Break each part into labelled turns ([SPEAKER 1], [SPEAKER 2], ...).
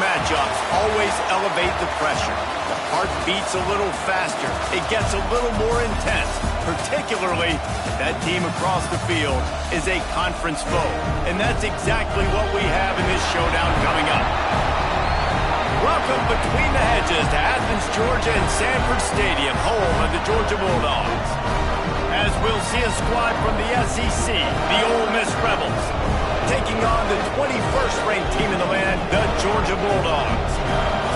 [SPEAKER 1] matchups always elevate the pressure. The heart beats a little faster. It gets a little more intense, particularly if that team across the field is a conference foe. And that's exactly what we have in this showdown coming up. Welcome between the hedges to Athens, Georgia and Sanford Stadium, home of the Georgia Bulldogs. As we'll see a squad from the SEC, the Ole Miss Rebels, taking on the 21st ranked team in the land, the Georgia Bulldogs.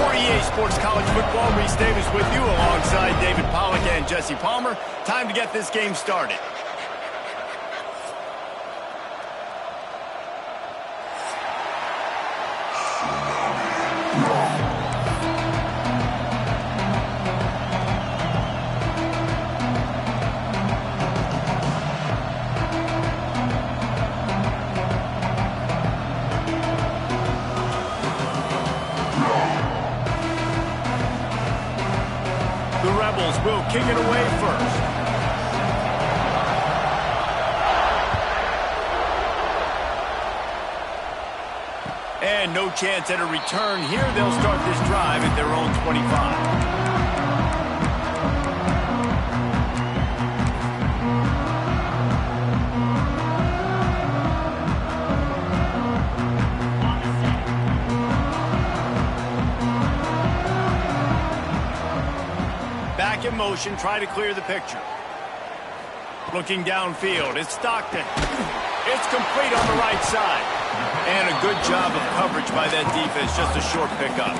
[SPEAKER 1] For EA Sports College Football, Reese Davis with you alongside David Pollack and Jesse Palmer. Time to get this game started. Will kick it away first. And no chance at a return here. They'll start this drive at their own 25. In motion, try to clear the picture. Looking downfield, it's Stockton. It's complete on the right side. And a good job of coverage by that defense, just a short pickup.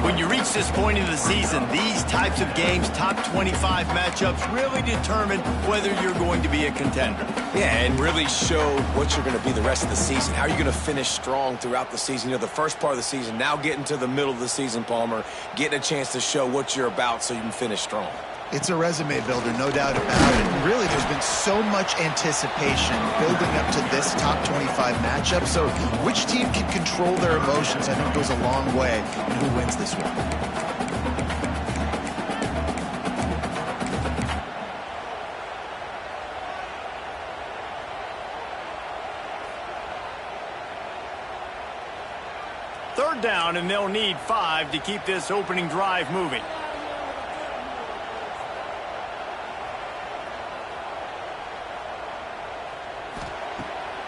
[SPEAKER 1] When you reach this point in the season, these types of games, top 25 matchups, really determine whether you're going to be a contender.
[SPEAKER 2] Yeah, and really show what you're going to be the rest of the season. How are you going to finish strong throughout the season? You know, the first part of the season, now getting to the middle of the season, Palmer, getting a chance to show what you're about so you can finish strong.
[SPEAKER 3] It's a resume builder, no doubt about it. Really, there's been so much anticipation building up to this top 25 matchup. So which team can control their emotions, I think, goes a long way in who wins this one.
[SPEAKER 1] Third down, and they'll need 5 to keep this opening drive moving.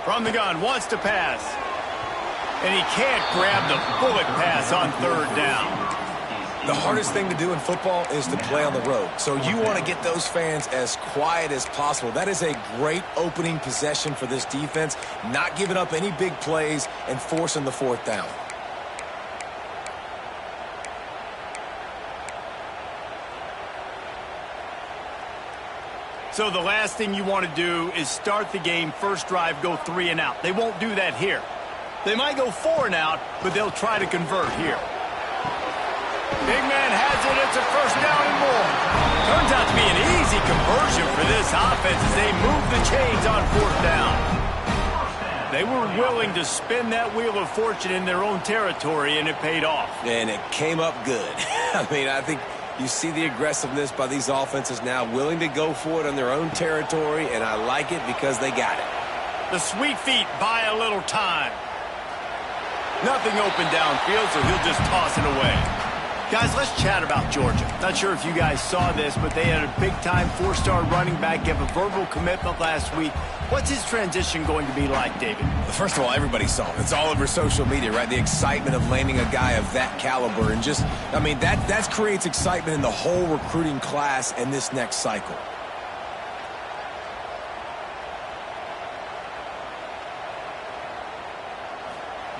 [SPEAKER 1] From the gun, wants to pass. And he can't grab the bullet pass on third down.
[SPEAKER 2] The hardest thing to do in football is to play on the road. So you want to get those fans as quiet as possible. That is a great opening possession for this defense, not giving up any big plays and forcing the fourth down.
[SPEAKER 1] So the last thing you want to do is start the game, first drive, go 3 and out. They won't do that here. They might go 4 and out, but they'll try to convert here. Big man has it. It's a first down and more. Turns out to be an easy conversion for this offense as they move the chains on fourth down. They were willing to spin that wheel of fortune in their own territory, and it paid off.
[SPEAKER 2] And it came up good. I mean, I think you see the aggressiveness by these offenses now, willing to go for it on their own territory, and I like it because they got it.
[SPEAKER 1] The sweet feet buy a little time. Nothing open downfield, so he'll just toss it away. Guys, let's chat about Georgia. Not sure if you guys saw this, but they had a big-time 4-star running back give a verbal commitment last week. What's his transition going to be like, David?
[SPEAKER 2] First of all, everybody saw it. It's all over social media, right? The excitement of landing a guy of that caliber. And just, I mean, that creates excitement in the whole recruiting class in this next cycle.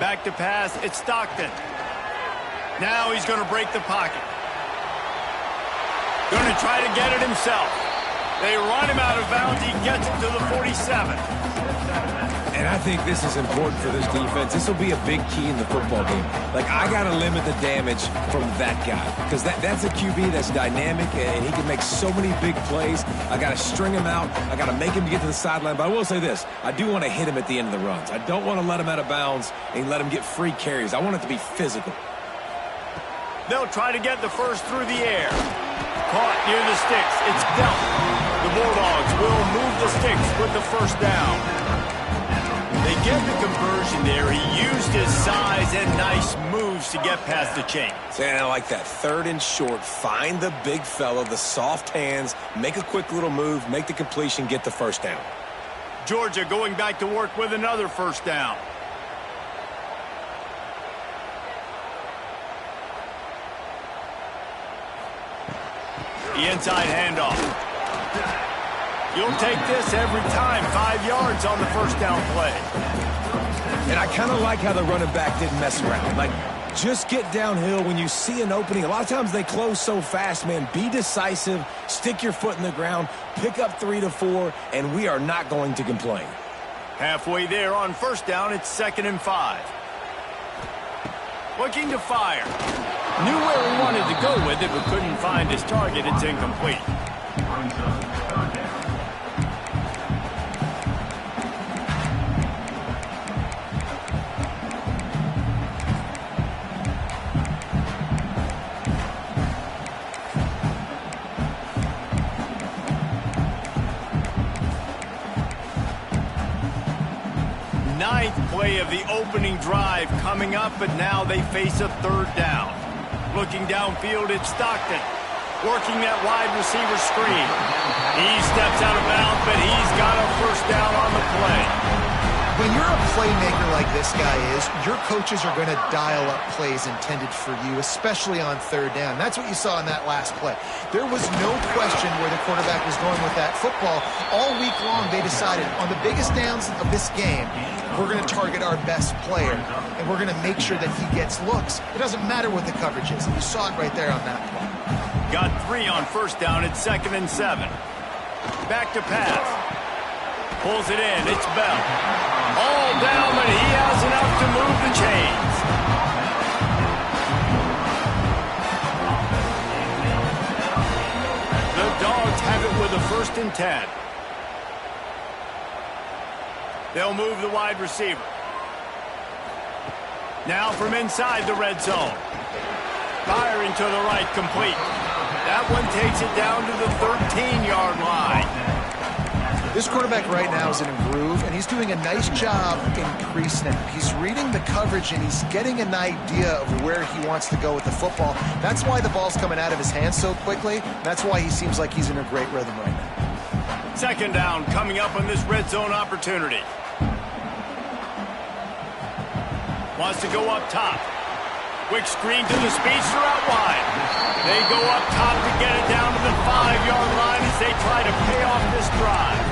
[SPEAKER 1] Back to pass, it's Stockton. Now he's going to break the pocket. Going to try to get it himself. They run him out of bounds. He gets it to the 47.
[SPEAKER 2] And I think this is important for this defense. This will be a big key in the football game. Like, I got to limit the damage from that guy because that's a QB that's dynamic, and he can make so many big plays. I got to string him out. I got to make him get to the sideline. But I will say this. I do want to hit him at the end of the runs. I don't want to let him out of bounds and let him get free carries. I want it to be physical.
[SPEAKER 1] They'll try to get the first through the air. Caught near the sticks. It's dealt. The Bulldogs will move the sticks with the first down. They get the conversion there. He used his size and nice moves to get past the chains.
[SPEAKER 2] And I like that. 3rd and short. Find the big fella, the soft hands, make a quick little move, make the completion, get the first down.
[SPEAKER 1] Georgia going back to work with another first down. The inside handoff. You'll take this every time. 5 yards on the first down play.
[SPEAKER 2] And I kind of like how the running back didn't mess around. Like, just get downhill when you see an opening. A lot of times they close so fast, man. Be decisive, stick your foot in the ground, pick up 3 to 4, and we are not going to complain.
[SPEAKER 1] Halfway there on first down, it's 2nd and 5. Looking to fire. Knew where he wanted to go with it, but couldn't find his target. It's incomplete. Ninth play of the opening drive coming up, but now they face a 3rd down. Looking downfield, it's Stockton. Working that wide receiver screen. He steps out of bounds, but he's got a first down on the play.
[SPEAKER 3] When you're a playmaker like this guy is, your coaches are going to dial up plays intended for you, especially on 3rd down. That's what you saw in that last play. There was no question where the quarterback was going with that football. All week long, they decided on the biggest downs of this game, we're going to target our best player, and we're going to make sure that he gets looks. It doesn't matter what the coverage is. You saw it right there on that play.
[SPEAKER 1] Got 3 on first down. It's 2nd and 7. Back to pass. Pulls it in. It's Bell. All down, but he has enough to move the chains. The Dogs have it with a 1st and 10. They'll move the wide receiver. Now from inside the red zone. Firing to the right, complete. That one takes it down to the 13-yard line.
[SPEAKER 3] This quarterback right now is in a groove, and he's doing a nice job in pre-snap. He's reading the coverage, and he's getting an idea of where he wants to go with the football. That's why the ball's coming out of his hands so quickly. That's why he seems like he's in a great rhythm right now.
[SPEAKER 1] 2nd down coming up on this red zone opportunity. Wants to go up top. Quick screen to the speedster out wide. They go up top to get it down to the 5-yard line as they try to pay off this drive.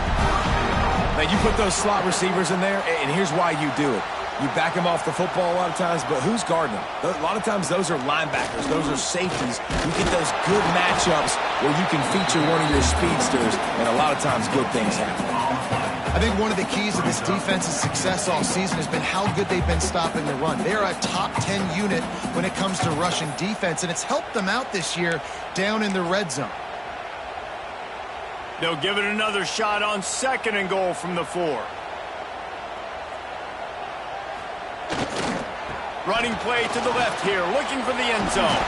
[SPEAKER 2] Man, you put those slot receivers in there, and here's why you do it. You back them off the football a lot of times, but who's guarding them? A lot of times those are linebackers. Those are safeties. You get those good matchups where you can feature one of your speedsters, and a lot of times good things happen.
[SPEAKER 3] I think one of the keys to this defense's success all season has been how good they've been stopping the run. They're a top 10 unit when it comes to rushing defense, and it's helped them out this year down in the red zone.
[SPEAKER 1] They'll give it another shot on 2nd and goal from the 4. Running play to the left here, looking for the end zone.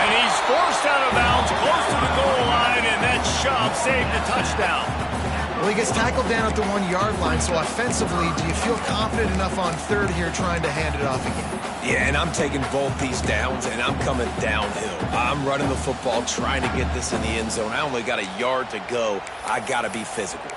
[SPEAKER 1] And he's forced out of bounds close to the goal line, and that shove saved a touchdown.
[SPEAKER 3] Well, he gets tackled down at the 1-yard line, so offensively, do you feel confident enough on 3rd here trying to hand it off again?
[SPEAKER 2] Yeah, and I'm taking both these downs, and I'm coming downhill. I'm running the football, trying to get this in the end zone. I only got a yard to go. I got to be physical.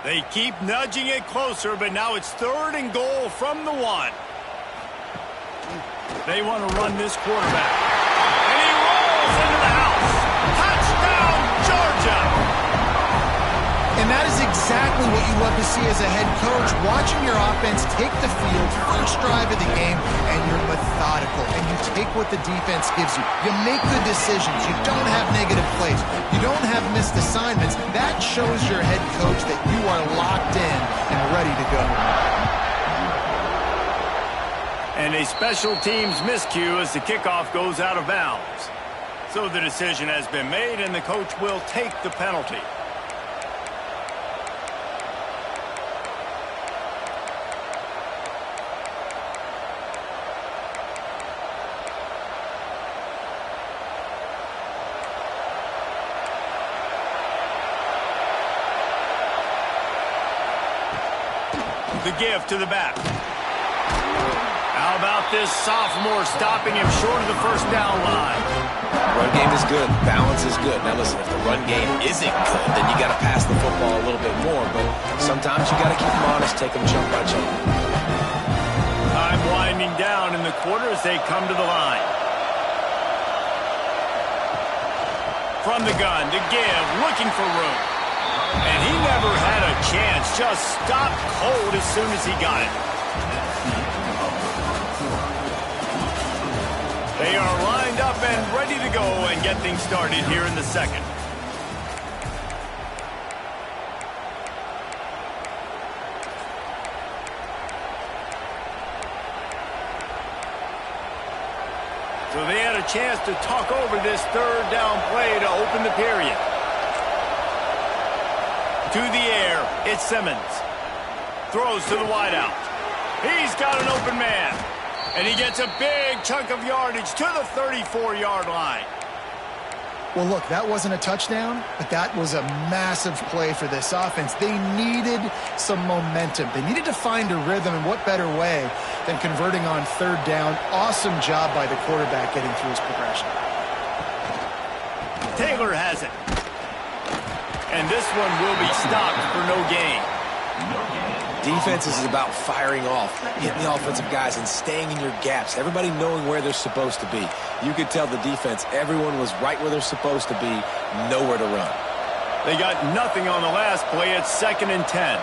[SPEAKER 1] They keep nudging it closer, but now it's 3rd and goal from the 1. They want to run this quarterback. And he rolls into the house. Touchdown, Georgia!
[SPEAKER 3] And that is exactly what you love to see as a head coach, watching your offense take the field, first drive of the game, and you're methodical, and you take what the defense gives you. You make good decisions. You don't have negative plays. You don't have missed assignments. That shows your head coach that you are locked in and ready to go.
[SPEAKER 1] And a special teams miscue as the kickoff goes out of bounds. So the decision has been made, and the coach will take the penalty. The give to the back. How about this sophomore stopping him short of the first down line?
[SPEAKER 2] Run game is good. Balance is good. Now listen, if the run game isn't good, then you got to pass the football a little bit more. But sometimes you got to keep them honest, take them chunk by chunk.
[SPEAKER 1] Time winding down in the quarter as they come to the line. From the gun to give, looking for room. And he never had a chance, just stopped cold as soon as he got it. They are lined up and ready to go and get things started here in the second. So they had a chance to talk over this third down play to open the period. To the air, it's Simmons. Throws to the wideout. He's got an open man. And he gets a big chunk of yardage to the 34-yard line.
[SPEAKER 3] Well, look, that wasn't a touchdown, but that was a massive play for this offense. They needed some momentum. They needed to find a rhythm, and what better way than converting on third down. Awesome job by the quarterback getting through his progression.
[SPEAKER 1] Taylor has it. And this one will be stopped for no gain.
[SPEAKER 2] Defense is about firing off, hitting the offensive guys, and staying in your gaps. Everybody knowing where they're supposed to be. You could tell the defense, everyone was right where they're supposed to be, nowhere to run.
[SPEAKER 1] They got nothing on the last play. It's 2nd and 10.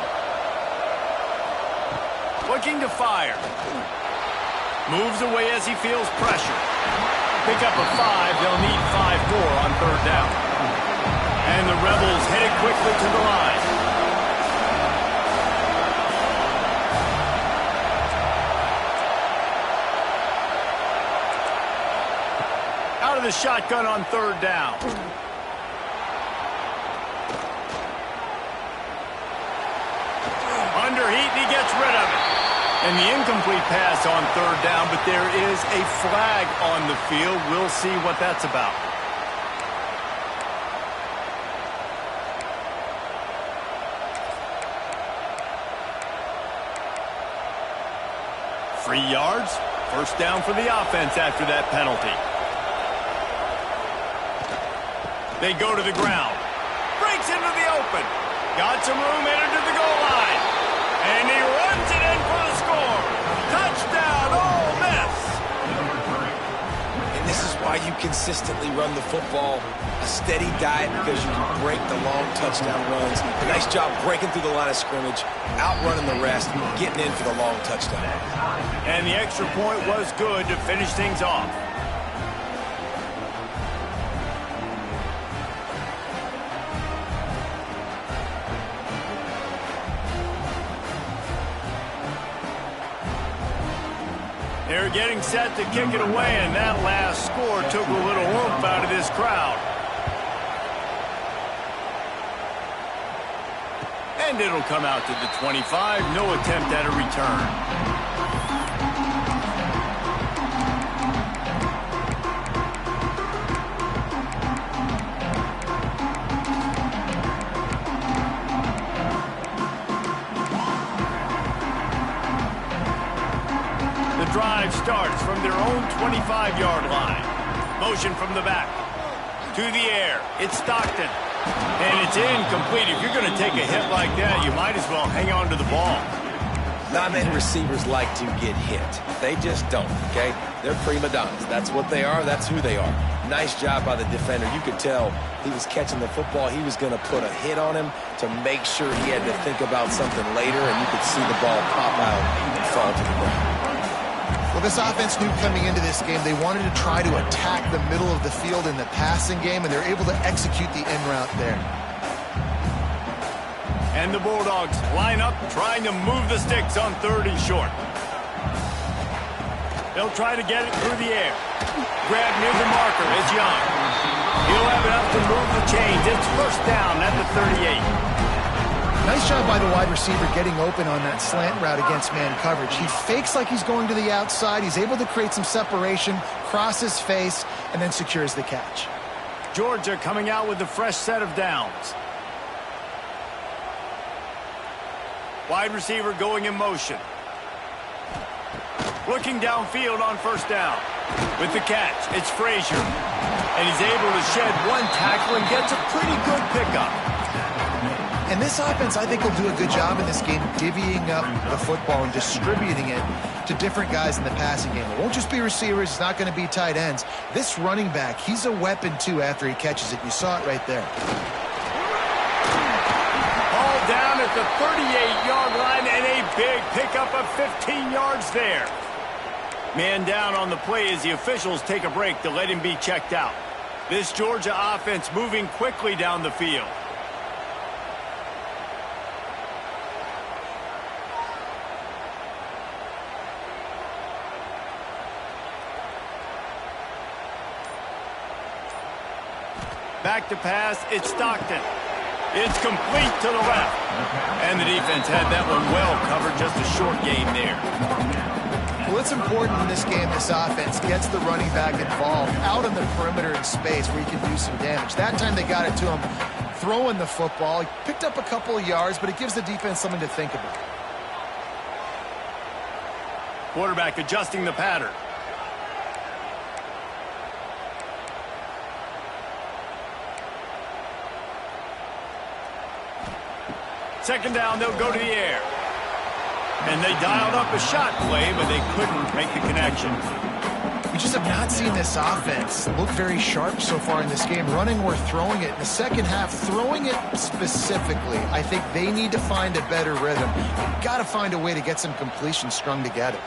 [SPEAKER 1] Looking to fire. Moves away as he feels pressure. Pick up a 5. They'll need 5 more on third down. And the Rebels headed quickly to the line. Out of the shotgun on third down. Under heat, and he gets rid of it. And the incomplete pass on third down, but there is a flag on the field. We'll see what that's about. Free yards. First down for the offense after that penalty. They go to the ground. Breaks into the open. Got some room headed to the goal line. And he runs it in for the score. Touchdown, Ole Miss.
[SPEAKER 2] And this is why you consistently run the football. A steady diet because you can break the long touchdown runs. A nice job breaking through the line of scrimmage, outrunning the rest, getting in for the long touchdown.
[SPEAKER 1] And the extra point was good to finish things off. They're getting set to kick it away, and that last score took a little oomph out of this crowd. And it'll come out to the 25. No attempt at a return. Drive starts from their own 25-yard line. Motion from the back. To the air. It's Stockton. And it's incomplete. If you're going to take a hit like that, you might as well hang on to the ball.
[SPEAKER 2] Not many receivers like to get hit. They just don't, okay? They're prima donnas. That's what they are. That's who they are. Nice job by the defender. You could tell he was catching the football. He was going to put a hit on him to make sure he had to think about something later, and you could see the ball pop out and fall to the ground.
[SPEAKER 3] Well, this offense knew coming into this game they wanted to try to attack the middle of the field in the passing game, and they're able to execute the in route there.
[SPEAKER 1] And the Bulldogs line up, trying to move the sticks on third and short. They'll try to get it through the air. Grab near the marker is Young. He'll have enough to move the chains. It's first down at the 38.
[SPEAKER 3] Nice job by the wide receiver getting open on that slant route against man coverage. He fakes like he's going to the outside. He's able to create some separation, cross his face, and then secures the catch.
[SPEAKER 1] Georgia coming out with a fresh set of downs. Wide receiver going in motion. Looking downfield on first down. With the catch, it's Frazier. And he's able to shed one tackle and gets a pretty good pickup.
[SPEAKER 3] And this offense, I think, will do a good job in this game divvying up the football and distributing it to different guys in the passing game. It won't just be receivers. It's not going to be tight ends. This running back, he's a weapon, too, after he catches it. You saw it right there.
[SPEAKER 1] Ball down at the 38-yard line and a big pickup of 15 yards there. Man down on the play as the officials take a break to let him be checked out. This Georgia offense moving quickly down the field. Back to pass, it's Stockton. It's complete to the left. And the defense had that one well covered, just a short gain there.
[SPEAKER 3] Well, it's important in this game, this offense gets the running back involved out on the perimeter in space where he can do some damage. That time they got it to him throwing the football. He picked up a couple of yards, but it gives the defense something to think about.
[SPEAKER 1] Quarterback adjusting the pattern. Second down, they'll go to the air. And they dialed up a shot play, but they couldn't make the connection.
[SPEAKER 3] We just have not seen this offense look very sharp so far in this game, running or throwing it. In the second half, throwing it specifically, I think they need to find a better rhythm. They've got to find a way to get some completions strung together.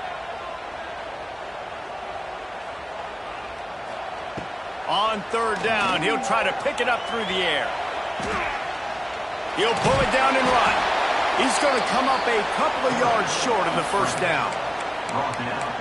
[SPEAKER 1] On third down, he'll try to pick it up through the air. He'll pull it down and run. He's going to come up a couple of yards short of the first down.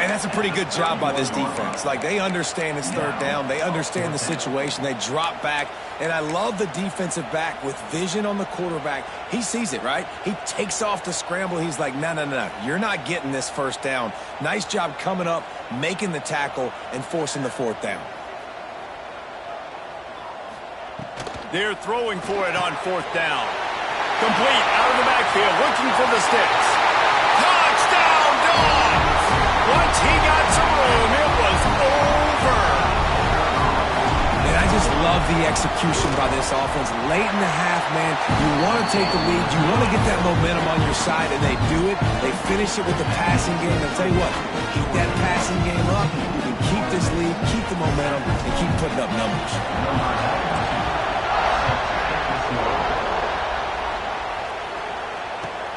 [SPEAKER 2] And that's a pretty good job by this defense. Like, they understand it's third down. They understand the situation. They drop back. And I love the defensive back with vision on the quarterback. He sees it, right? He takes off the scramble. He's like, no, no, no. You're not getting this first down. Nice job coming up, making the tackle, and forcing the fourth down.
[SPEAKER 1] They're throwing for it on fourth down. Complete out of the backfield, looking for the sticks. Touchdown, Dogs! Once he got some room, it was over.
[SPEAKER 2] And I just love the execution by this offense. Late in the half, man, you want to take the lead. You want to get that momentum on your side, and they do it. They finish it with the passing game. I'll tell you what, keep that passing game up. You can keep this lead, keep the momentum, and keep putting up numbers.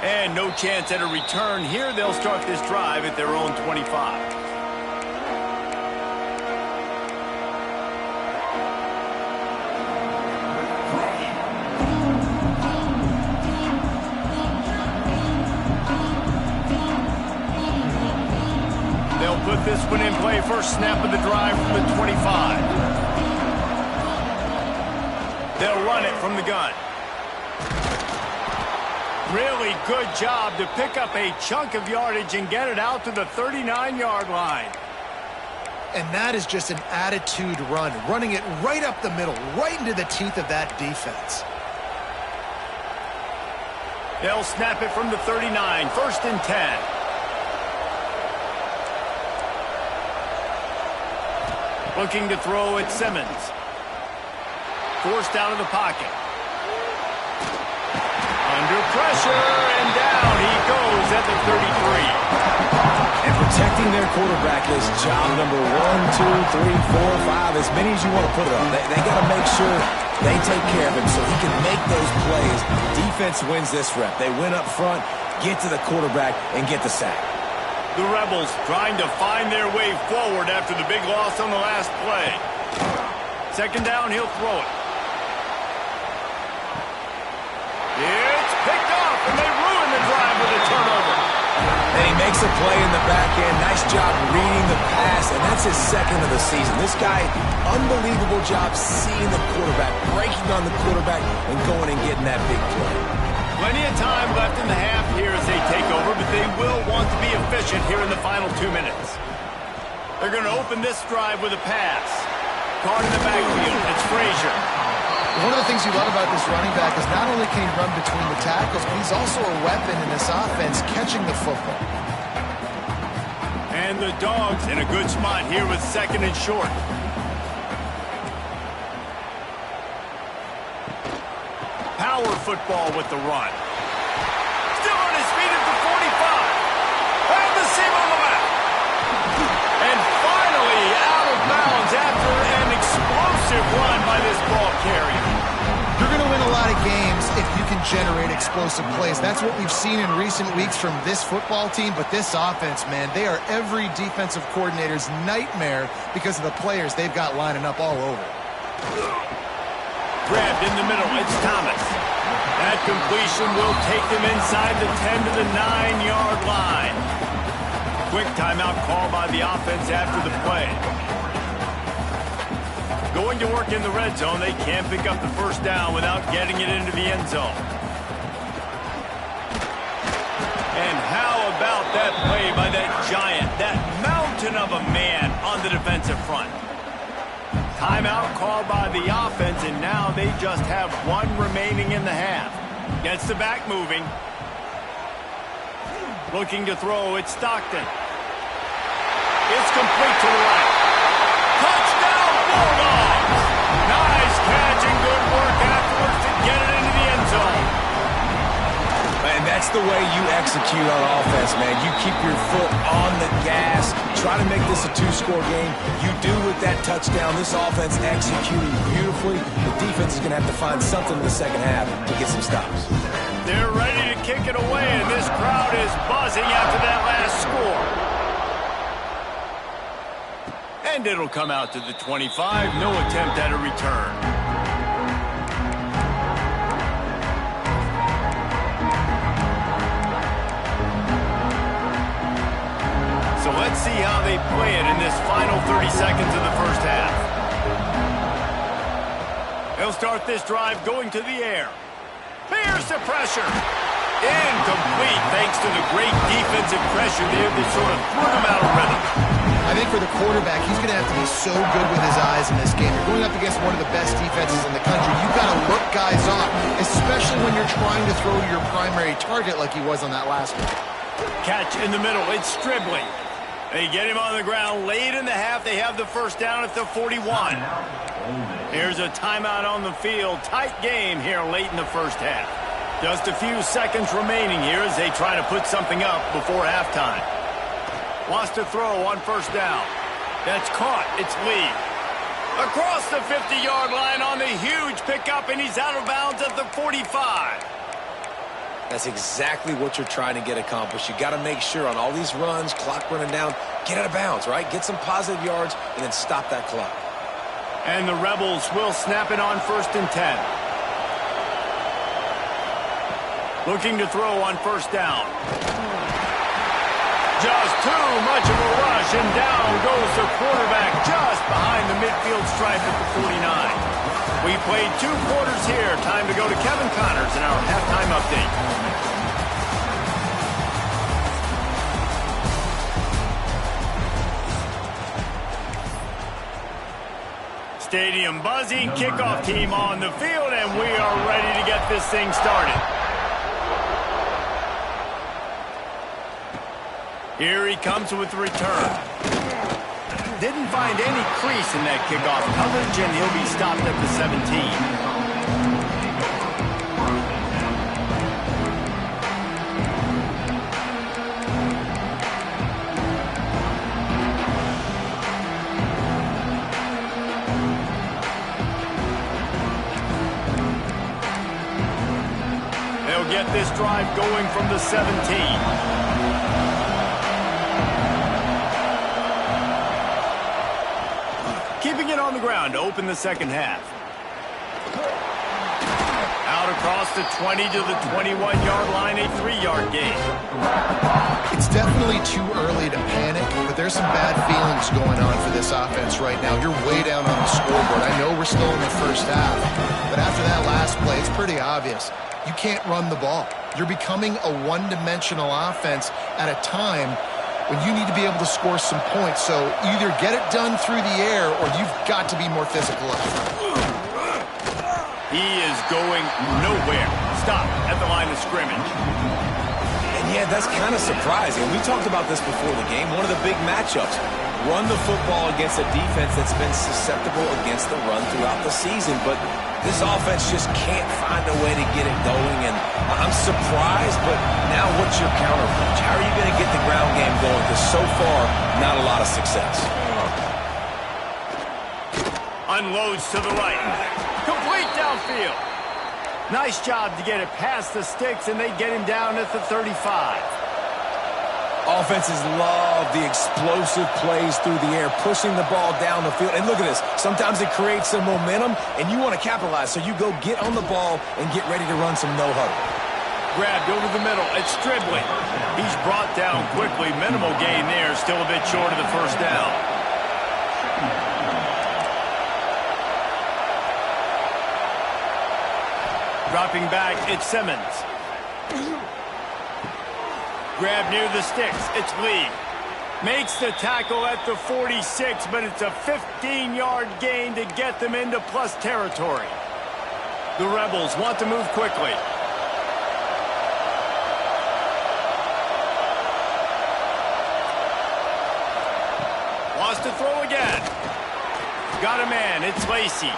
[SPEAKER 1] And no chance at a return here. They'll start this drive at their own 25. They'll put this one in play. First snap of the drive from the 25. They'll run it from the gun. Really good job to pick up a chunk of yardage and get it out to the 39-yard line.
[SPEAKER 3] And that is just an attitude run, running it right up the middle, right into the teeth of that defense.
[SPEAKER 1] They'll snap it from the 39, first and 10. Looking to throw at Simmons. Forced out of the pocket. Under pressure, and down he goes at the 33.
[SPEAKER 2] And protecting their quarterback is job number 1, 2, 3, 4, 5, as many as you want to put it on. They got to make sure they take care of him so he can make those plays. Defense wins this rep. They win up front, get to the quarterback, and get the sack.
[SPEAKER 1] The Rebels trying to find their way forward after the big loss on the last play. Second down, he'll throw it. It's picked off, and they ruin the drive with a turnover.
[SPEAKER 2] And he makes a play in the back end. Nice job reading the pass, and that's his second of the season. This guy, unbelievable job seeing the quarterback, breaking on the quarterback, and going and getting that big play.
[SPEAKER 1] Plenty of time left in the half here as they take over, but they will want to be efficient here in the final 2 minutes. They're going to open this drive with a pass. Caught in the backfield, it's Frazier.
[SPEAKER 3] One of the things you love about this running back is not only can he run between the tackles, but he's also a weapon in this offense catching the football.
[SPEAKER 1] And the Dogs in a good spot here with 2nd and short. Power football with the run. Still on his feet at the 45. And the seam on the left. And finally out of bounds after an explosive run by this ball carrier.
[SPEAKER 3] You're going to win a lot of games if you can generate explosive plays. That's what we've seen in recent weeks from this football team, but this offense, man, they are every defensive coordinator's nightmare because of the players they've got lining up all over.
[SPEAKER 1] Grabbed in the middle, it's Thomas. That completion will take them inside the 10 to the 9-yard line. Quick timeout call by the offense after the play. Going to work in the red zone, they can't pick up the first down without getting it into the end zone. And how about that play by that giant, that mountain of a man on the defensive front? Timeout called by the offense, and now they just have one remaining in the half. Gets the back moving. Looking to throw, it's Stockton. It's complete to the right. Touchdown, Bulldogs! Nice catch and good work afterwards to get it into the end zone.
[SPEAKER 2] And that's the way you execute on offense, man. You keep your foot on the gas. Try to make this a 2-score game. You do with that touchdown. This offense executing beautifully. The defense is going to have to find something in the second half to get some stops.
[SPEAKER 1] They're ready to kick it away, and this crowd is buzzing after that last score. And it'll come out to the 25. No attempt at a return. So let's see how they play it in this final 30 seconds of the first half. They'll start this drive going to the air. Here's the pressure. Incomplete thanks to the great defensive pressure there that sort of threw them out of rhythm.
[SPEAKER 3] I think for the quarterback, he's going to have to be so good with his eyes in this game. You're going up against one of the best defenses in the country. You've got to look guys off, especially when you're trying to throw to your primary target like he was on that last one.
[SPEAKER 1] Catch in the middle. It's Stribling. They get him on the ground. Late in the half, they have the first down at the 41. Here's a timeout on the field. Tight game here late in the first half. Just a few seconds remaining here as they try to put something up before halftime. Wants to throw on first down. That's caught. It's Lee. Across the 50-yard line on the huge pickup, and he's out of bounds at the 45.
[SPEAKER 2] That's exactly what you're trying to get accomplished. You got to make sure on all these runs, clock running down, get out of bounds, right? Get some positive yards and then stop that clock.
[SPEAKER 1] And the Rebels will snap it on 1st and 10. Looking to throw on first down. Just too much of a rush, and down goes the quarterback just behind the midfield stripe at the 49. We played 2 quarters here. Time to go to Kevin Connors in our halftime update. Stadium buzzing, kickoff team on the field, and we are ready to get this thing started. Here he comes with the return. Didn't find any crease in that kickoff coverage, and he'll be stopped at the 17. They'll get this drive going from the 17. Keeping it on the ground to open the second half. Out across the 20 to the 21-yard line, a 3-yard gain.
[SPEAKER 3] It's definitely too early to panic, but there's some bad feelings going on for this offense right now. You're way down on the scoreboard. I know we're still in the first half, but after that last play, it's pretty obvious. You can't run the ball. You're becoming a one-dimensional offense at a time when you need to be able to score some points. So either get it done through the air or you've got to be more physical up front.
[SPEAKER 1] He is going nowhere. Stop at the line of scrimmage.
[SPEAKER 2] And yeah, that's kind of surprising. We talked about this before the game. One of the big matchups. Run the football against a defense that's been susceptible against the run throughout the season. But this offense just can't find a way to get it going. And I'm surprised, but now what's your counterpunch? How are you going to get the ground game going? Because so far, not a lot of success.
[SPEAKER 1] Unloads to the right. Complete downfield. Nice job to get it past the sticks, and they get him down at the 35.
[SPEAKER 2] Offenses love the explosive plays through the air, pushing the ball down the field. And look at this. Sometimes it creates some momentum, and you want to capitalize. So you go get on the ball and get ready to run some no-huddle.
[SPEAKER 1] Grabbed over the middle. It's Stribling. He's brought down quickly. Minimal gain there. Still a bit short of the first down. Dropping back, it's Simmons. Grab near the sticks, it's Lee. Makes the tackle at the 46, but it's a 15-yard gain to get them into plus territory. The Rebels want to move quickly. Wants to throw again. Got a man, it's Lacey.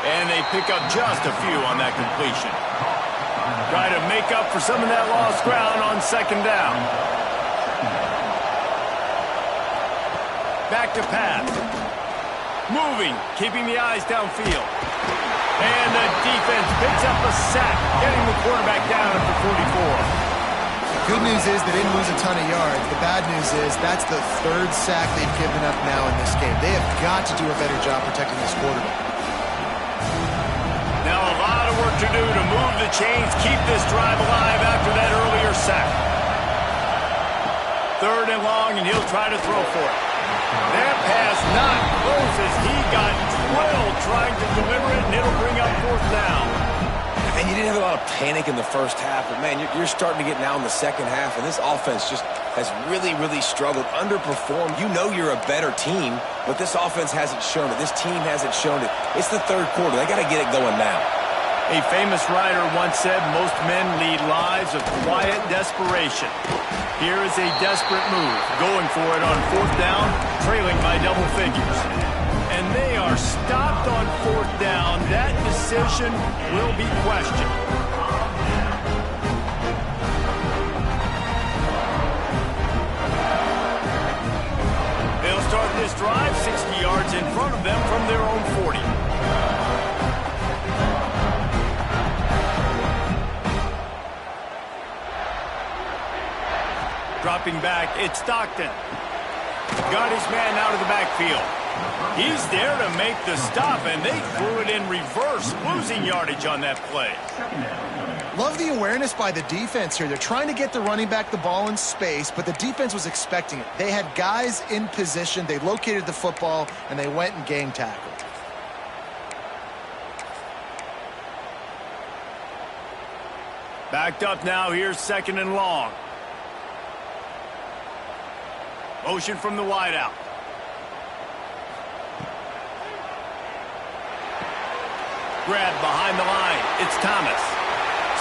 [SPEAKER 1] And they pick up just a few on that completion. Try to make up for some of that lost ground on second down. Back to pass. Moving, keeping the eyes downfield. And the defense picks up a sack, getting the quarterback down at the 44.
[SPEAKER 3] Good news is they didn't lose a ton of yards. The bad news is that's the third sack they've given up now in this game. They have got to do a better job protecting this quarterback.
[SPEAKER 1] Now a lot of work to do to move the chains, keep this drive alive after that earlier sack. Third and long, and he'll try to throw for it. That pass not close as he got drilled trying to deliver it, and it'll bring up fourth down.
[SPEAKER 2] And you didn't have a lot of panic in the first half, but, man, you're starting to get now in the second half, and this offense just has really, really struggled, underperformed. You know you're a better team, but this offense hasn't shown it. This team hasn't shown it. It's the third quarter. They got to get it going now.
[SPEAKER 1] A famous writer once said most men lead lives of quiet desperation. Here is a desperate move, going for it on fourth down, trailing by double figures. And they are stopped on fourth down. That decision will be questioned. They'll start this drive 60 yards in front of them from their own 40. Dropping back, it's Stockton. Got his man out of the backfield. He's there to make the stop, and they threw it in reverse, losing yardage on that play.
[SPEAKER 3] Love the awareness by the defense here. They're trying to get the running back the ball in space, but the defense was expecting it. They had guys in position. They located the football, and they went and game tackled.
[SPEAKER 1] Backed up now, here's second and long. Motion from the wideout. Grab behind the line. It's Thomas.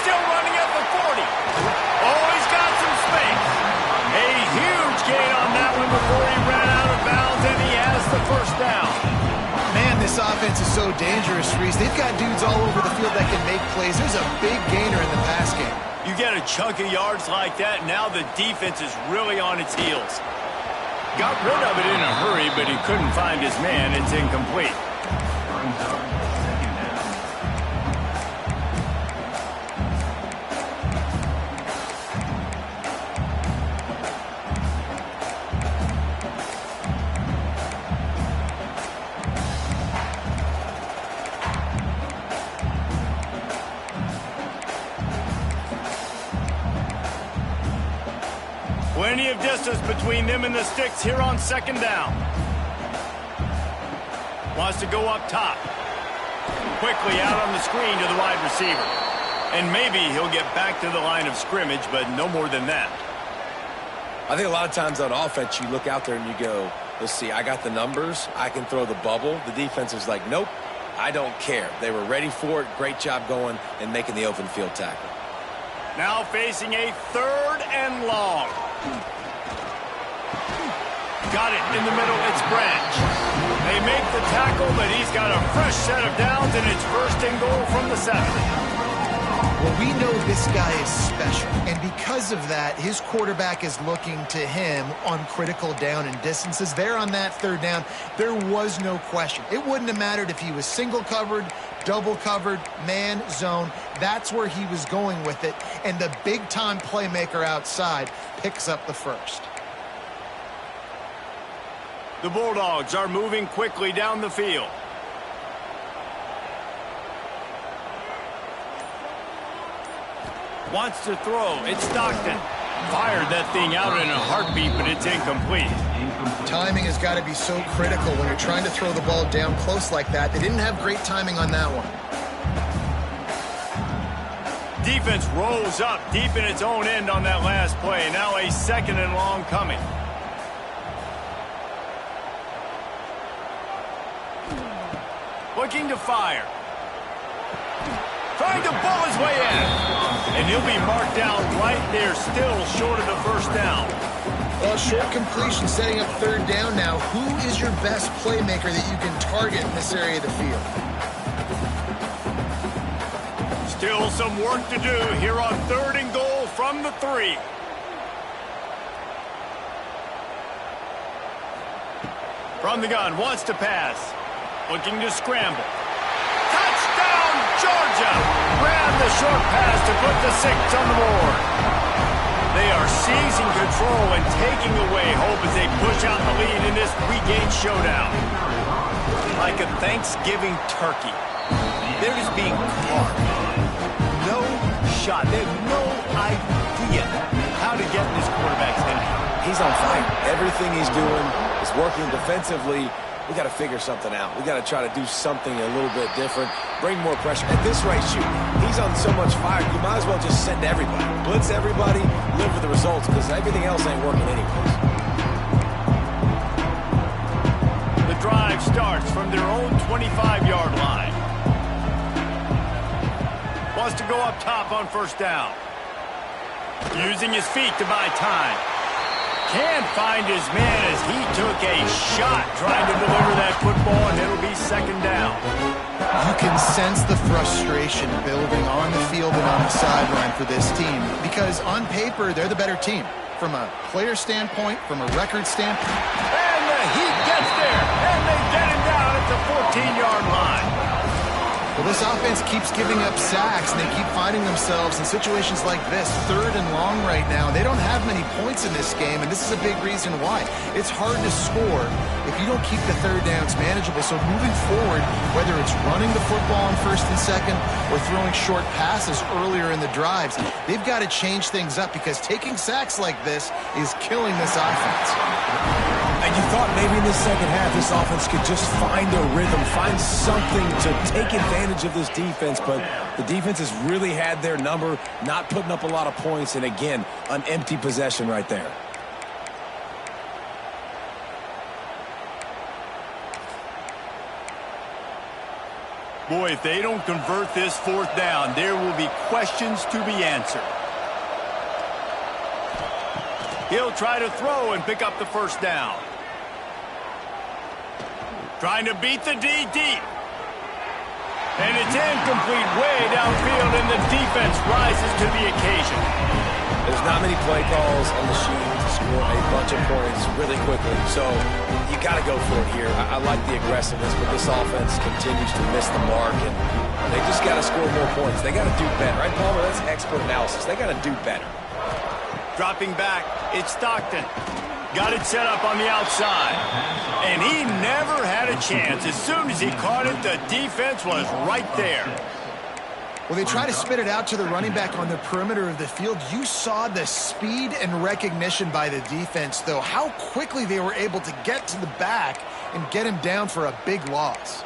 [SPEAKER 1] Still running at the 40. Oh, he's got some space. A huge gain on that one before he ran out of bounds, and he has the first down.
[SPEAKER 3] Man, this offense is so dangerous, Reese. They've got dudes all over the field that can make plays. There's a big gainer in the pass game.
[SPEAKER 1] You get a chunk of yards like that, now the defense is really on its heels. Got rid of it in a hurry, but he couldn't find his man. It's incomplete. Plenty of distance between them and the sticks here on second down. Wants to go up top. Quickly out on the screen to the wide receiver. And maybe he'll get back to the line of scrimmage, but no more than that.
[SPEAKER 2] I think a lot of times on offense, you look out there and you go, let's see, I got the numbers. I can throw the bubble. The defense is like, nope, I don't care. They were ready for it. Great job going and making the open field tackle.
[SPEAKER 1] Now facing a 3rd and long. Got it in the middle. It's Branch. They make the tackle, but he's got a fresh set of downs, and it's 1st and goal from the 7.
[SPEAKER 3] Well, we know this guy is special, and because of that, his quarterback is looking to him on critical down and distances. There on that 3rd down, there was no question. It wouldn't have mattered if he was single covered, double covered, man, zone. That's where he was going with it, and the big-time playmaker outside picks up the 1st.
[SPEAKER 1] The Bulldogs are moving quickly down the field. Wants to throw. It's Stockton. Fired that thing out in a heartbeat, but it's incomplete.
[SPEAKER 3] Timing has got to be so critical when you're trying to throw the ball down close like that. They didn't have great timing on that one.
[SPEAKER 1] Defense rolls up deep in its own end on that last play. Now a 2nd and long coming. Looking to fire. Trying to bull his way in. And he'll be marked down right there, still short of the 1st down.
[SPEAKER 3] Well, short completion setting up 3rd down now. Who is your best playmaker that you can target in this area of the field?
[SPEAKER 1] Still some work to do here on 3rd and goal from the 3. From the gun, wants to pass. Looking to scramble. Touchdown, Georgia! Grab the short pass to put the 6 on the board. They are seizing control and taking away hope as they push out the lead in this pregame showdown. Like a Thanksgiving turkey. They're just being caught. No shot. They have no idea how to get in this quarterback's head.
[SPEAKER 2] He's on fire. Everything he's doing is working defensively. We got to figure something out. We got to try to do something a little bit different. Bring more pressure. At this rate, shoot, he's on so much fire, you might as well just send everybody. Blitz everybody, live with the results, because everything else ain't working anyways.
[SPEAKER 1] The drive starts from their own 25-yard line. Wants to go up top on 1st down. Using his feet to buy time. Can't find his man as he took a shot trying to deliver that football, and it'll be 2nd down.
[SPEAKER 3] You can sense the frustration building on the field and on the sideline for this team because on paper, they're the better team. From a player standpoint, from a record standpoint.
[SPEAKER 1] And the Heat gets there, and they get him down at the 14-yard line.
[SPEAKER 3] Well, this offense keeps giving up sacks, and they keep finding themselves in situations like this, 3rd and long right now. They don't have many points in this game, and this is a big reason why. It's hard to score if you don't keep the 3rd downs manageable. So moving forward, whether it's running the football on 1st and 2nd or throwing short passes earlier in the drives, they've got to change things up because taking sacks like this is killing this offense.
[SPEAKER 2] And you thought maybe in the 2nd half this offense could just find a rhythm, find something to take advantage of this defense, but the defense has really had their number, not putting up a lot of points, and again, an empty possession right there.
[SPEAKER 1] Boy, if they don't convert this 4th down, there will be questions to be answered. He'll try to throw and pick up the 1st down. Trying to beat the D deep. And it's incomplete way downfield, and the defense rises to the occasion.
[SPEAKER 2] There's not many play calls on the sheet to score a bunch of points really quickly, so you got to go for it here. I like the aggressiveness, but this offense continues to miss the mark, and they just got to score more points. They got to do better, right, Palmer? That's expert analysis. They got to do better.
[SPEAKER 1] Dropping back, it's Stockton. Got it set up on the outside. And he never had a chance. As soon as he caught it, the defense was right there.
[SPEAKER 3] Well, they try to spit it out to the running back on the perimeter of the field. You saw the speed and recognition by the defense, though, how quickly they were able to get to the back and get him down for a big loss.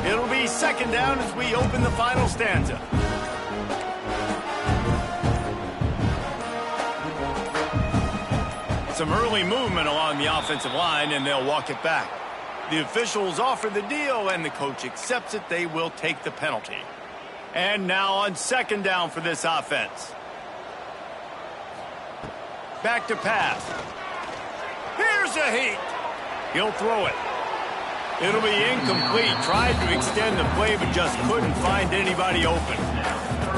[SPEAKER 1] It'll be second down as we open the final stanza. Some early movement along the offensive line, and they'll walk it back. The officials offer the deal, and the coach accepts it. They will take the penalty. And now on second down for this offense. Back to pass. Here's a heat. He'll throw it. It'll be incomplete. Tried to extend the play, but just couldn't find anybody open.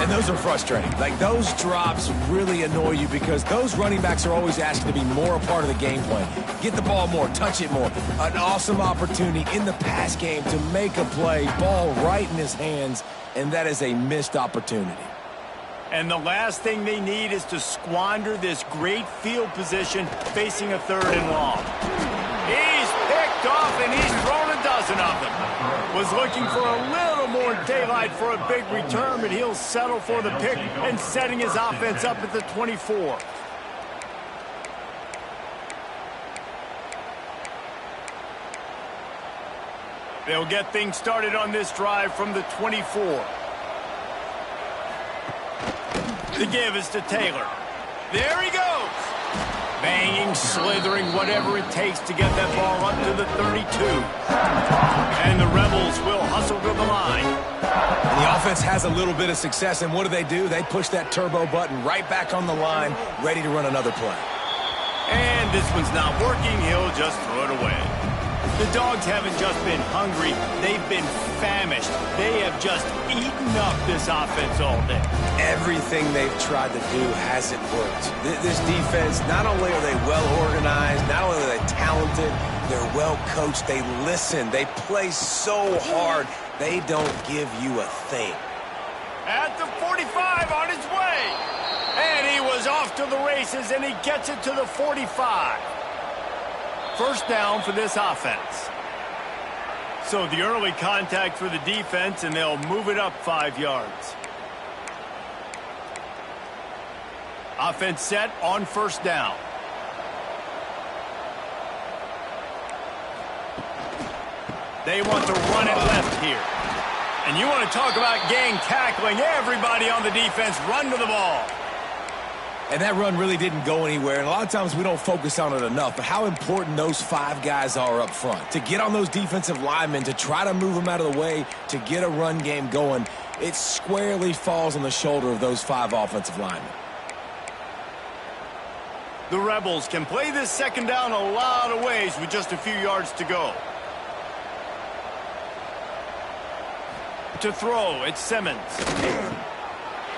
[SPEAKER 2] And those are frustrating. Like, those drops really annoy you because those running backs are always asking to be more a part of the game plan. Get the ball more, touch it more. An awesome opportunity in the pass game to make a play, ball right in his hands, and that is a missed opportunity.
[SPEAKER 1] And the last thing they need is to squander this great field position facing a 3rd and long. He's picked off, and he's thrown a dozen of them. Was looking for a little more daylight for a big return, but he'll settle for the pick and setting his offense up at the 24. They'll get things started on this drive from the 24. The give is to Taylor. There he goes. Banging, slithering, whatever it takes to get that ball up to the 32. And the Rebels will hustle to the line.
[SPEAKER 2] And the offense has a little bit of success, and what do? They push that turbo button right back on the line, ready to run another play.
[SPEAKER 1] And this one's not working. He'll just throw it away. The Dogs haven't just been hungry. They've been famished. They have just eaten up this offense all day.
[SPEAKER 2] Everything they've tried to do hasn't worked. This defense, not only are they well organized, not only are they talented, they're well coached. They listen. They play so hard. They don't give you a thing.
[SPEAKER 1] At the 45 on his way. And he was off to the races, and he gets it to the 45. First down for this offense. So the early contact for the defense, and they'll move it up 5 yards. Offense set on first down. They want to run it left here. And you want to talk about gang tackling. Everybody on the defense run to the ball.
[SPEAKER 2] And that run really didn't go anywhere. And a lot of times we don't focus on it enough. But how important those 5 guys are up front. To get on those defensive linemen, to try to move them out of the way, to get a run game going, it squarely falls on the shoulder of those 5 offensive linemen.
[SPEAKER 1] The Rebels can play this second down a lot of ways with just a few yards to go. To throw, it's Simmons.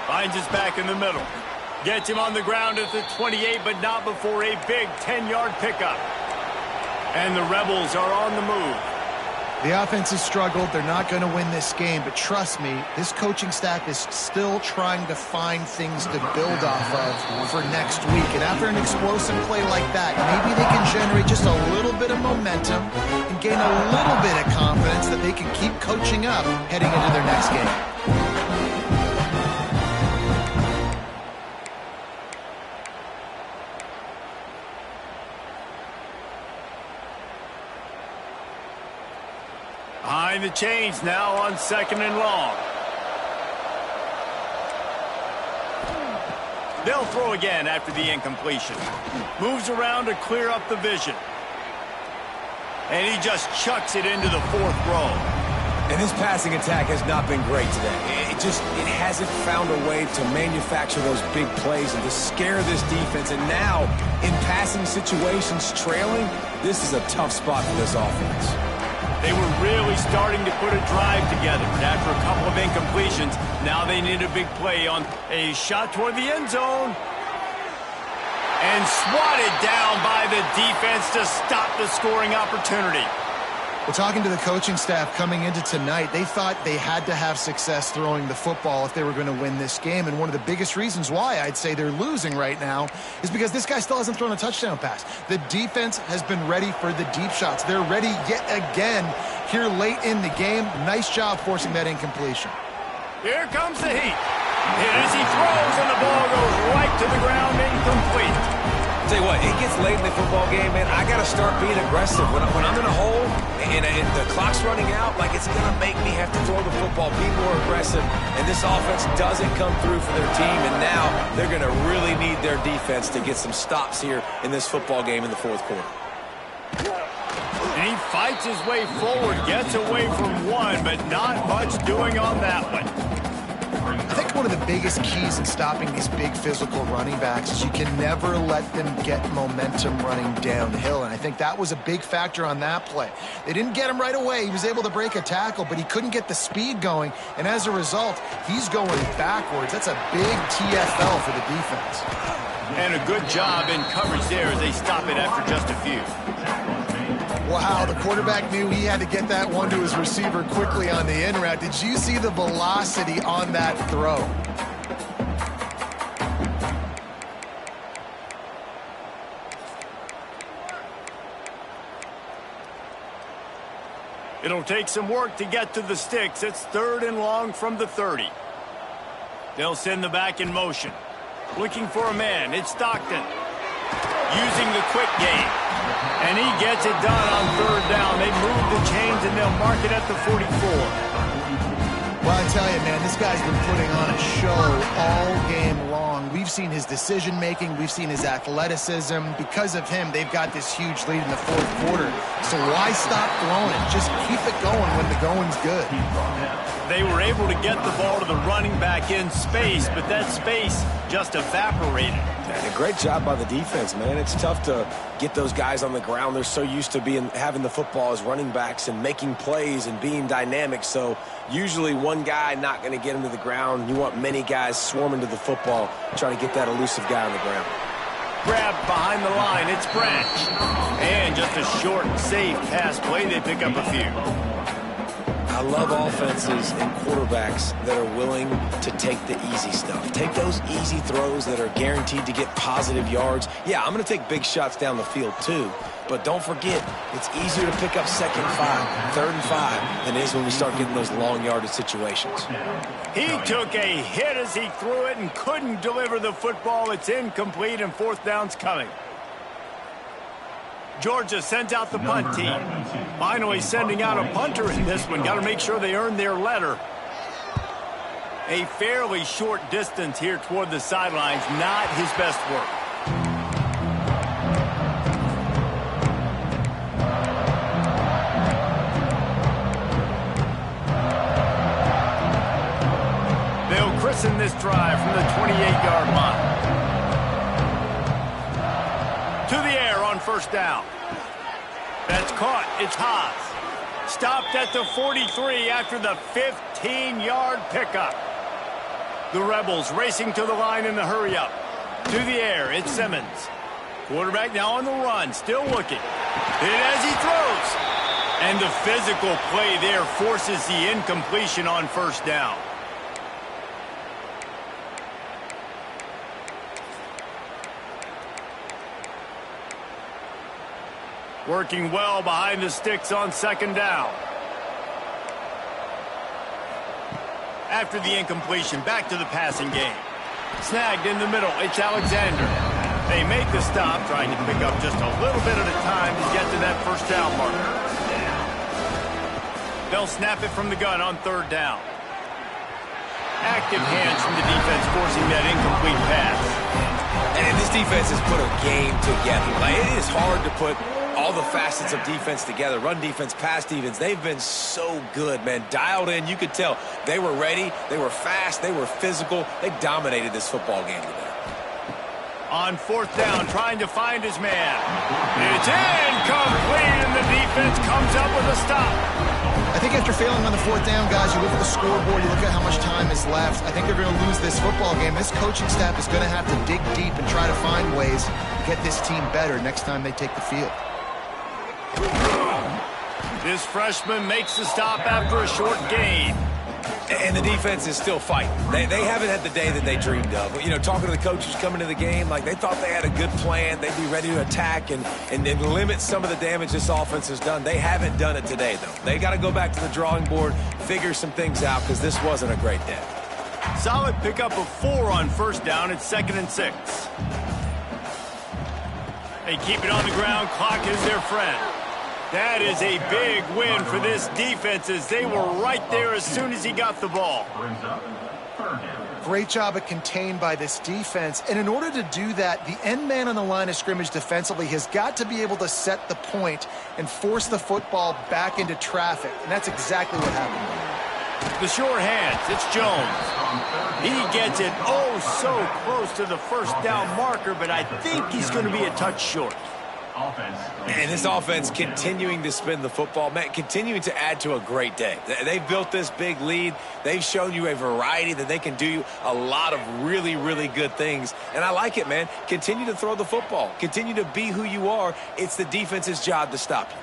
[SPEAKER 1] Finds his back in the middle. Gets him on the ground at the 28, but not before a big 10-yard pickup. And the Rebels are on the move.
[SPEAKER 3] The offense has struggled. They're not going to win this game, but trust me, this coaching staff is still trying to find things to build off of for next week. And after an explosive play like that, maybe they can generate just a little bit of momentum and gain a little bit of confidence that they can keep coaching up heading into their next game.
[SPEAKER 1] Behind the chains now on second and long. They'll throw again after the incompletion. Moves around to clear up the vision. And he just chucks it into the 4th row.
[SPEAKER 2] And this passing attack has not been great today. It hasn't found a way to manufacture those big plays and to scare this defense. And now, in passing situations, trailing, this is a tough spot for this offense.
[SPEAKER 1] They were really starting to put a drive together. And after a couple of incompletions, now they need a big play on a shot toward the end zone. And swatted down by the defense to stop the scoring opportunity.
[SPEAKER 3] Well, talking to the coaching staff coming into tonight, they thought they had to have success throwing the football if they were going to win this game. And one of the biggest reasons why I'd say they're losing right now is because this guy still hasn't thrown a touchdown pass. The defense has been ready for the deep shots. They're ready yet again here late in the game. Nice job forcing that incompletion.
[SPEAKER 1] Here comes the heat. And as he throws, and the ball goes right to the ground, incomplete.
[SPEAKER 2] tell you what, it gets late in the football game, man. I got to start being aggressive. When I'm in a hole and the clock's running out, like, it's going to make me have to throw the football, be more aggressive. And this offense doesn't come through for their team, and now they're going to really need their defense to get some stops here in this football game in the fourth quarter.
[SPEAKER 1] And he fights his way forward, gets away from one, but not much doing on that one.
[SPEAKER 3] I think one of the biggest keys in stopping these big physical running backs is you can never let them get momentum running downhill, and I think that was a big factor on that play. They didn't get him right away. He was able to break a tackle, but he couldn't get the speed going, and as a result, he's going backwards. That's a big TFL for the defense.
[SPEAKER 1] And a good job in coverage there as they stop it after just a few.
[SPEAKER 3] Wow, the quarterback knew he had to get that one to his receiver quickly on the in route. Did you see the velocity on that throw?
[SPEAKER 1] It'll take some work to get to the sticks. It's 3rd and long from the 30. They'll send the back in motion. Looking for a man. It's Stockton. Using the quick game. And he gets it done on 3rd down. They move the chains and they'll mark it at the 44.
[SPEAKER 3] Well, I tell you, man, this guy's been putting on a show all game long. We've seen his decision-making. We've seen his athleticism. Because of him, they've got this huge lead in the 4th quarter. So why stop throwing it? Just keep it going when the going's good.
[SPEAKER 1] They were able to get the ball to the running back in space, but that space just evaporated.
[SPEAKER 2] And a great job by the defense, man. It's tough to get those guys on the ground. They're so used to having the football as running backs and making plays and being dynamic. So usually one guy not going to get him to the ground. You want many guys swarming to the football, trying to get that elusive guy on the ground.
[SPEAKER 1] Grab behind the line. It's Branch. And just a short, safe pass play. They pick up a few.
[SPEAKER 2] I love offenses and quarterbacks that are willing to take the easy stuff. Take those easy throws that are guaranteed to get positive yards. Yeah, I'm going to take big shots down the field too. But don't forget, it's easier to pick up 2nd and 5, 3rd and 5 than it is when we start getting those long yardage situations.
[SPEAKER 1] He took a hit as he threw it and couldn't deliver the football. It's incomplete and 4th down's coming. Georgia sends out the punt team. Finally sending out a punter in this one. Got to make sure they earn their letter. A fairly short distance here toward the sidelines. Not his best work. They'll christen this drive from the 28-yard line. To the air on 1st down. That's caught. It's Haas. Stopped at the 43 after the 15-yard pickup. The Rebels racing to the line in the hurry-up. To the air, it's Simmons. Quarterback now on the run, still looking. Hit as he throws. And the physical play there forces the incompletion on 1st down. Working well behind the sticks on 2nd down. After the incompletion, back to the passing game. Snagged in the middle, it's Alexander. They make the stop, trying to pick up just a little bit at a time to get to that 1st down marker. They'll snap it from the gun on 3rd down. Active hands from the defense forcing that incomplete pass.
[SPEAKER 2] And this defense has put a game together. Like, it is hard to put all the facets of defense together. Run defense, pass defense. They've been so good, man. Dialed in. You could tell they were ready. They were fast. They were physical. They dominated this football game today.
[SPEAKER 1] On 4th down, trying to find his man. It's incomplete, and the defense comes up with a stop.
[SPEAKER 3] I think after failing on the 4th down, guys, you look at the scoreboard, you look at how much time is left. I think they're going to lose this football game. This coaching staff is going to have to dig deep and try to find ways to get this team better next time they take the field.
[SPEAKER 1] This freshman makes the stop after a short gain.
[SPEAKER 2] And the defense is still fighting. They haven't had the day that they dreamed of. You know, talking to the coaches coming to the game, like, they thought they had a good plan. They'd be ready to attack and limit some of the damage this offense has done. They haven't done it today, though. They got to go back to the drawing board, figure some things out, because this wasn't a great day.
[SPEAKER 1] Solid pickup of 4 on 1st down. It's 2nd and 6. They keep it on the ground. Clock is their friend. That is a big win for this defense as they were right there as soon as he got the ball.
[SPEAKER 3] Great job of contained by this defense. And in order to do that, the end man on the line of scrimmage defensively has got to be able to set the point and force the football back into traffic. And that's exactly what happened.
[SPEAKER 1] The short hands, it's Jones. He gets it oh so close to the first down marker, but I think he's going to be a touch short.
[SPEAKER 2] And this offense continuing to spin the football, man, continuing to add to a great day. They've built this big lead. They've shown you a variety that they can do a lot of really, really good things. And I like it, man. Continue to throw the football. Continue to be who you are. It's the defense's job to stop you.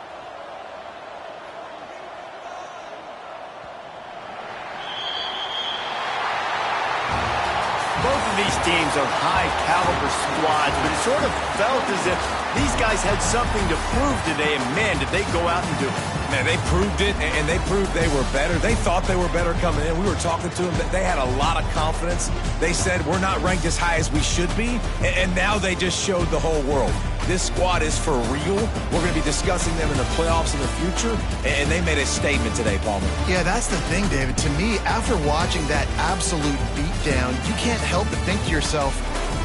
[SPEAKER 1] Both of these teams are high-caliber squads, but it sort of felt as if these guys had something to prove today, and man, did they go out and do it.
[SPEAKER 2] Man, they proved it, and they proved they were better. They thought they were better coming in. We were talking to them. They had a lot of confidence. They said, we're not ranked as high as we should be, and now they just showed the whole world. This squad is for real. We're going to be discussing them in the playoffs in the future, and they made a statement today, Palmer.
[SPEAKER 3] Yeah, that's the thing, David. To me, after watching that absolute beatdown, you can't help but think to yourself,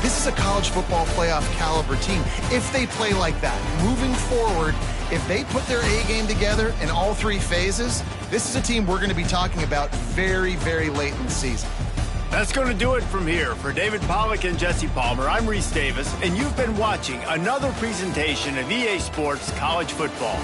[SPEAKER 3] this is a college football playoff caliber team. If they play like that, moving forward, if they put their A game together in all three phases, this is a team we're going to be talking about very, very late in the season.
[SPEAKER 1] That's going to do it from here. For David Pollack and Jesse Palmer, I'm Reese Davis, and you've been watching another presentation of EA Sports College Football.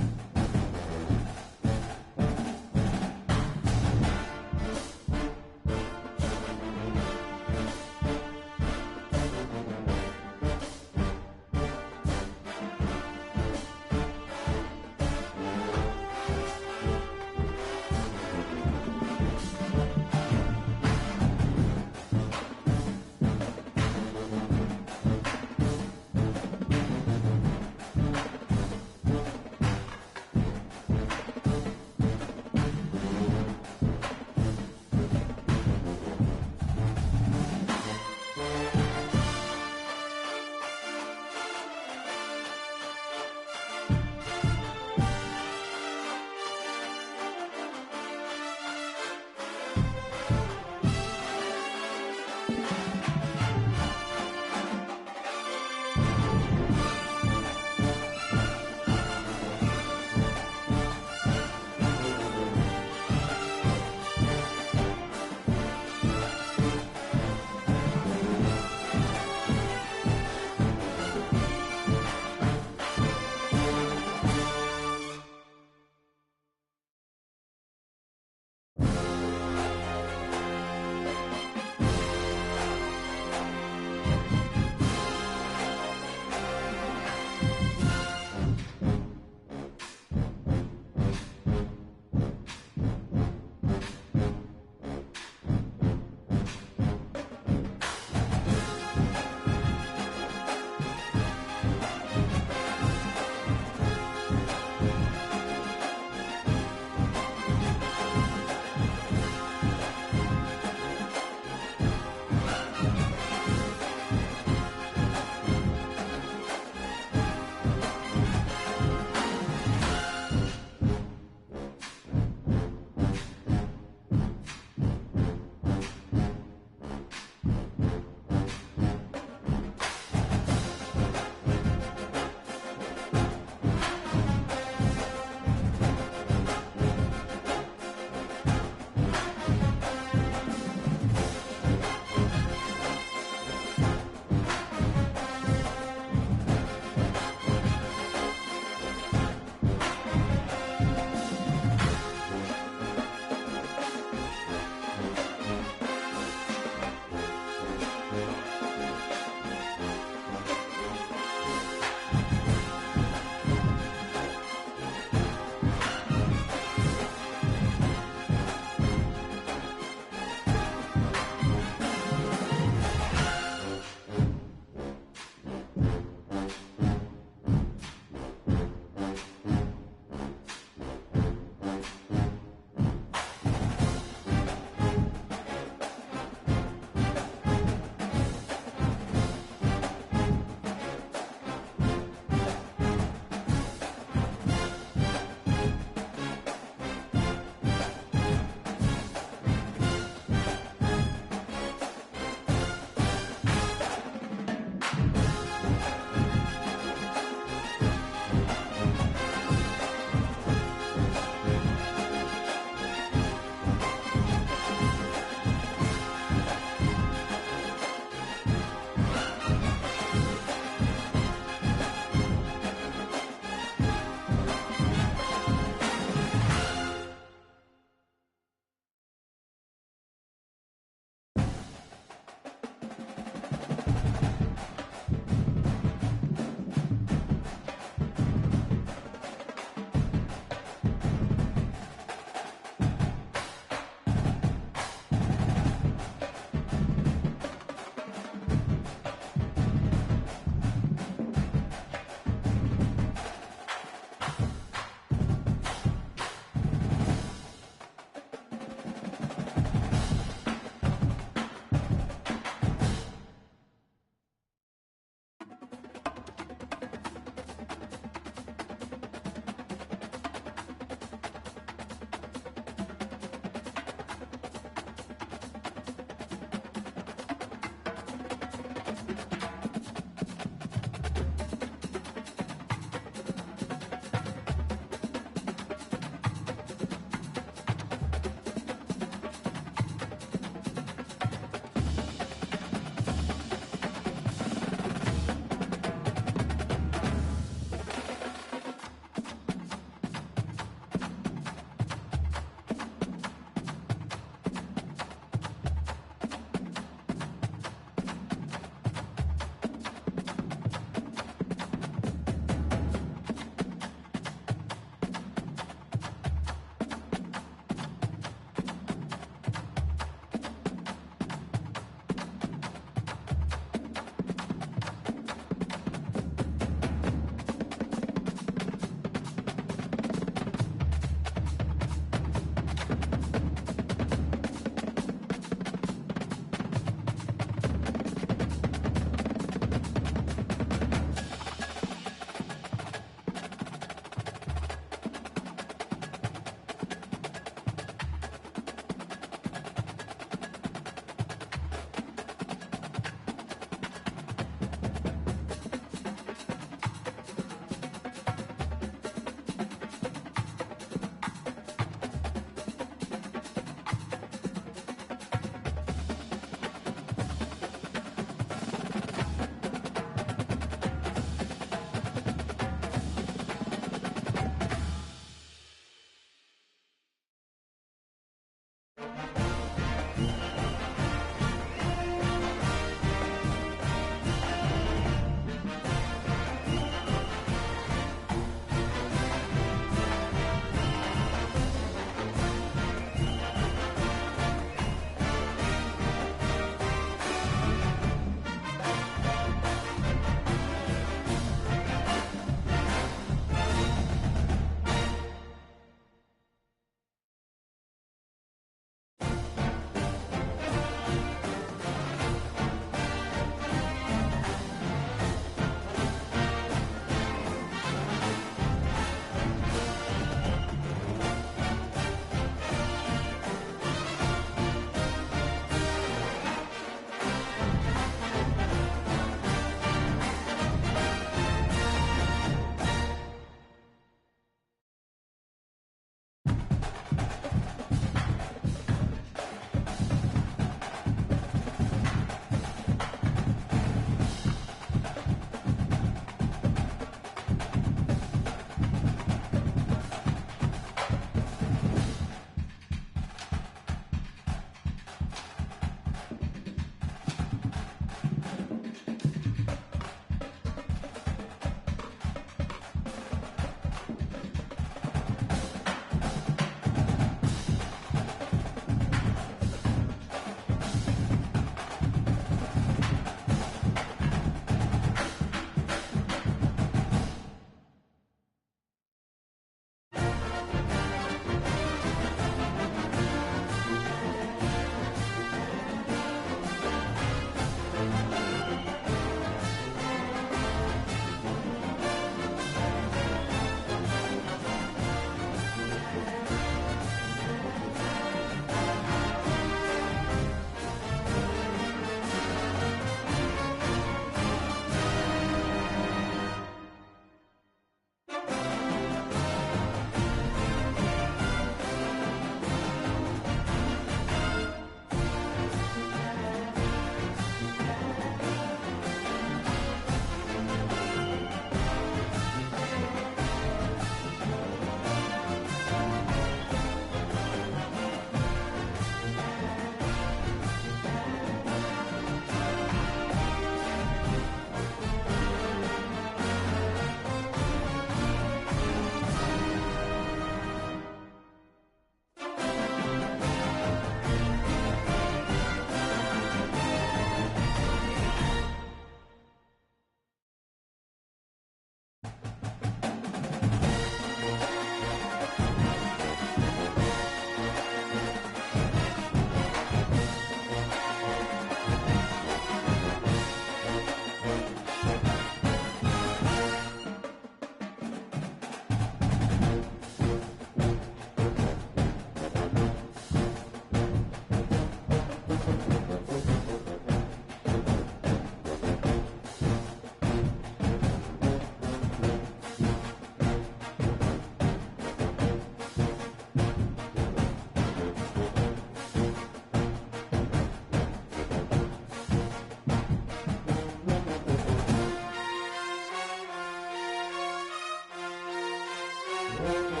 [SPEAKER 4] You